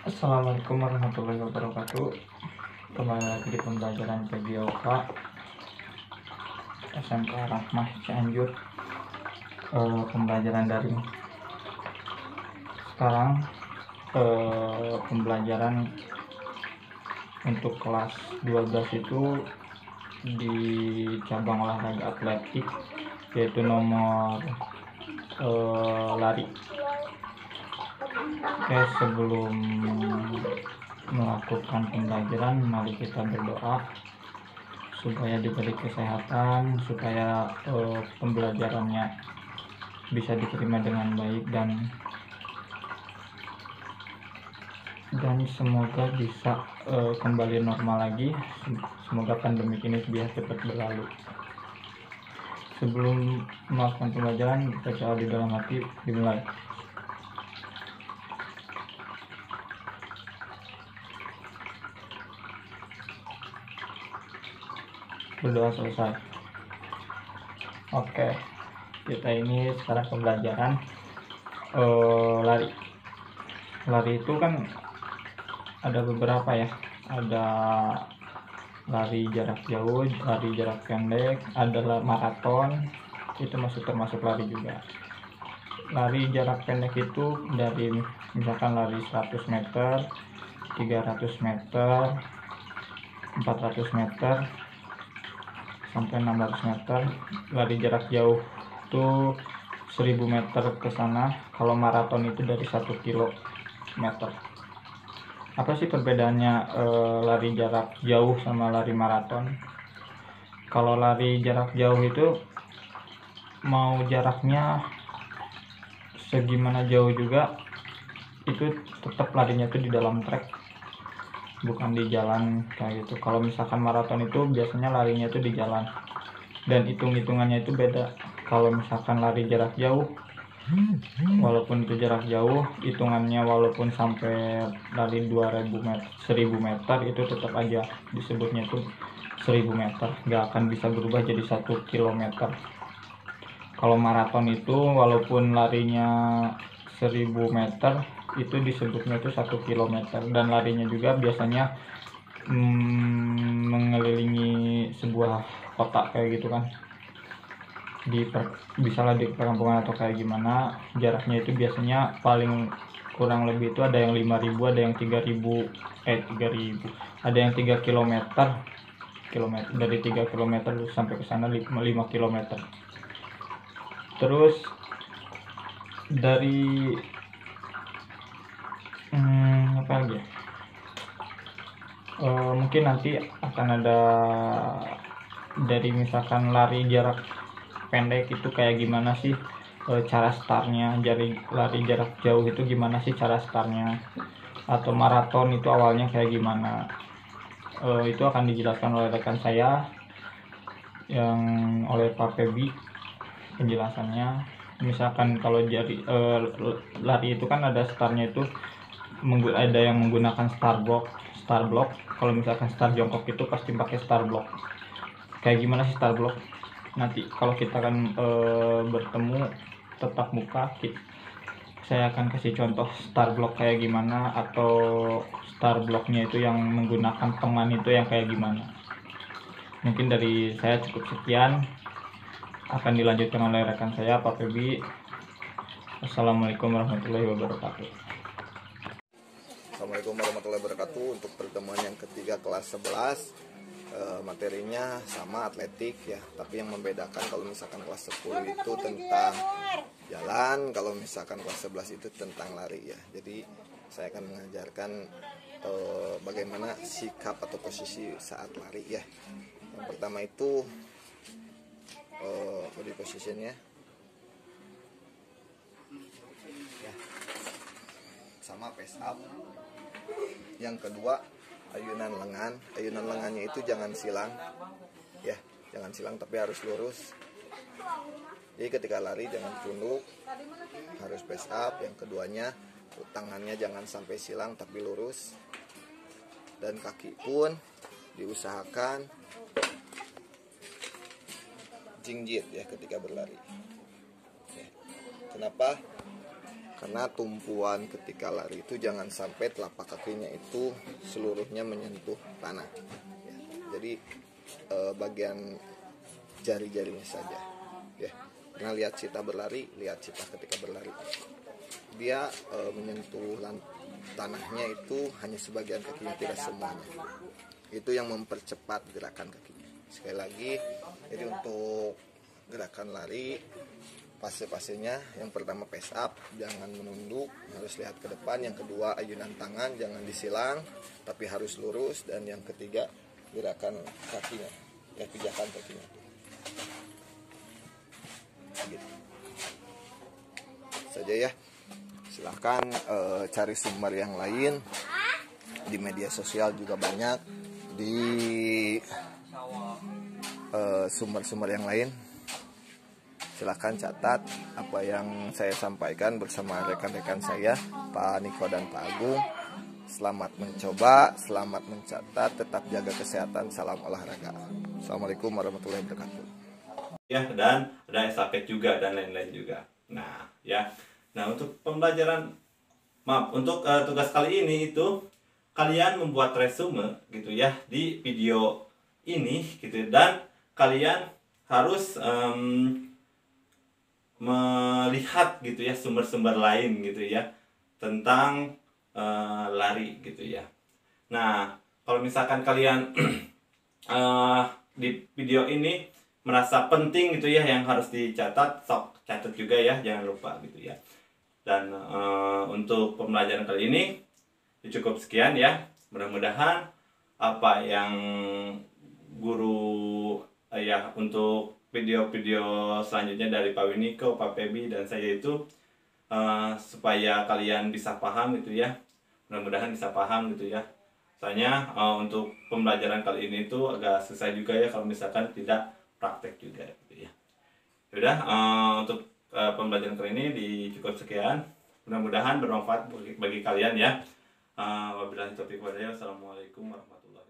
Assalamualaikum warahmatullahi wabarakatuh. Kembali lagi di pembelajaran PJOK SMK Rahmah Cianjur, pembelajaran daring. Sekarang pembelajaran untuk kelas 12 itu di cabang olahraga atletik, yaitu nomor lari. Oke, sebelum melakukan pembelajaran, mari kita berdoa supaya diberi kesehatan, supaya pembelajarannya bisa diterima dengan baik dan semoga bisa kembali normal lagi. Semoga pandemi ini biar cepat berlalu. Sebelum melakukan pembelajaran, kita doa di dalam hati. Dimulai. Berdoa selesai. Oke, kita ini sekarang pembelajaran lari itu kan ada beberapa ya, ada lari jarak jauh, lari jarak pendek, ada maraton, itu termasuk lari juga. Lari jarak pendek itu dari misalkan lari 100 meter, 300 meter, 400 meter, sampai 600 meter. Lari jarak jauh itu 1000 meter ke sana. Kalau maraton itu dari 1 kilometer. Apa sih perbedaannya lari jarak jauh sama lari maraton? Kalau lari jarak jauh itu mau jaraknya segimana jauh juga, itu tetap larinya itu di dalam trek, bukan di jalan kayak gitu. Kalau misalkan maraton itu biasanya larinya itu di jalan, dan hitungannya itu beda. Kalau misalkan lari jarak jauh, walaupun itu jarak jauh, hitungannya walaupun sampai lari 2000 meter, 1000 meter, itu tetap aja disebutnya itu 1000 meter, nggak akan bisa berubah jadi 1 kilometer. Kalau maraton itu walaupun larinya 1000 meter, itu disebutnya itu 1 kilometer, dan larinya juga biasanya mengelilingi sebuah kota kayak gitu kan, misalnya di perkampungan atau kayak gimana. Jaraknya itu biasanya paling kurang lebih itu ada yang 5000, ada yang 3000, ada yang 3 kilometer, dari 3 kilometer sampai ke sana 5 kilometer. Terus dari apa lagi ya? Mungkin nanti akan ada dari misalkan lari jarak pendek itu kayak gimana sih cara startnya, lari jarak jauh itu gimana sih cara startnya, atau maraton itu awalnya kayak gimana. Itu akan dijelaskan oleh rekan saya yang oleh Pak Febi penjelasannya. Misalkan kalau lari itu kan ada startnya itu ada yang menggunakan start block. Kalau misalkan start jongkok itu pasti pakai start block. Kayak gimana sih start block? Nanti kalau kita akan bertemu tetap muka, saya akan kasih contoh start block kayak gimana, atau start blocknya itu yang menggunakan teman itu yang kayak gimana. Mungkin dari saya cukup sekian, akan dilanjutkan oleh rekan saya Pak Febi. Assalamualaikum warahmatullahi wabarakatuh. Assalamualaikum warahmatullahi wabarakatuh. Untuk pertemuan yang ketiga kelas 11, materinya sama, atletik ya, tapi yang membedakan kalau misalkan kelas 10 itu tentang jalan, kalau misalkan kelas 11 itu tentang lari ya. Jadi saya akan mengajarkan bagaimana sikap atau posisi saat lari ya. Yang pertama itu body positionnya ya, sama face up. Yang kedua, ayunan lengannya itu jangan silang ya, jangan silang tapi harus lurus. Jadi ketika lari jangan tunduk, harus face up. Yang keduanya, tangannya jangan sampai silang tapi lurus, dan kaki pun diusahakan jingjit ya ketika berlari ya. Kenapa? Karena tumpuan ketika lari itu jangan sampai telapak kakinya itu seluruhnya menyentuh tanah ya. Jadi bagian jari-jarinya saja ya. Karena lihat Cita berlari, lihat Cita ketika berlari dia menyentuh tanahnya itu hanya sebagian kakinya, tidak semuanya. Itu yang mempercepat gerakan kakinya. Sekali lagi, jadi untuk gerakan lari fase-fasenya, yang pertama pace up, jangan menunduk, harus lihat ke depan. Yang kedua ayunan tangan, jangan disilang tapi harus lurus. Dan yang ketiga gerakan kakinya, ya, pijakan kakinya gitu saja ya. Silahkan cari sumber yang lain di media sosial, juga banyak di sumber-sumber yang lain. Silahkan catat apa yang saya sampaikan bersama rekan-rekan saya, Pak Niko dan Pak Agung. Selamat mencoba, selamat mencatat, tetap jaga kesehatan, salam olahraga. Assalamualaikum warahmatullahi wabarakatuh. Ya, dan ada estafet juga dan lain-lain juga. Nah, ya. Nah, untuk pembelajaran, untuk tugas kali ini itu kalian membuat resume gitu ya di video ini gitu, dan kalian harus melihat gitu ya sumber-sumber lain gitu ya tentang lari gitu ya. Nah, kalau misalkan kalian di video ini merasa penting gitu ya yang harus dicatat, sok catat juga ya, jangan lupa gitu ya. Dan untuk pembelajaran kali ini cukup sekian ya. Mudah-mudahan apa yang guru ya untuk video-video selanjutnya dari Pak Winiko, Pak Febi dan saya itu supaya kalian bisa paham gitu ya. Mudah-mudahan bisa paham gitu ya. Soalnya untuk pembelajaran kali ini itu agak susah juga ya kalau misalkan tidak praktek juga gitu ya. Sudah untuk pembelajaran kali ini cukup sekian. Mudah-mudahan bermanfaat bagi kalian ya. Wabillahi taufiq wal hidayah. Wassalamualaikum warahmatullahi wabarakatuh.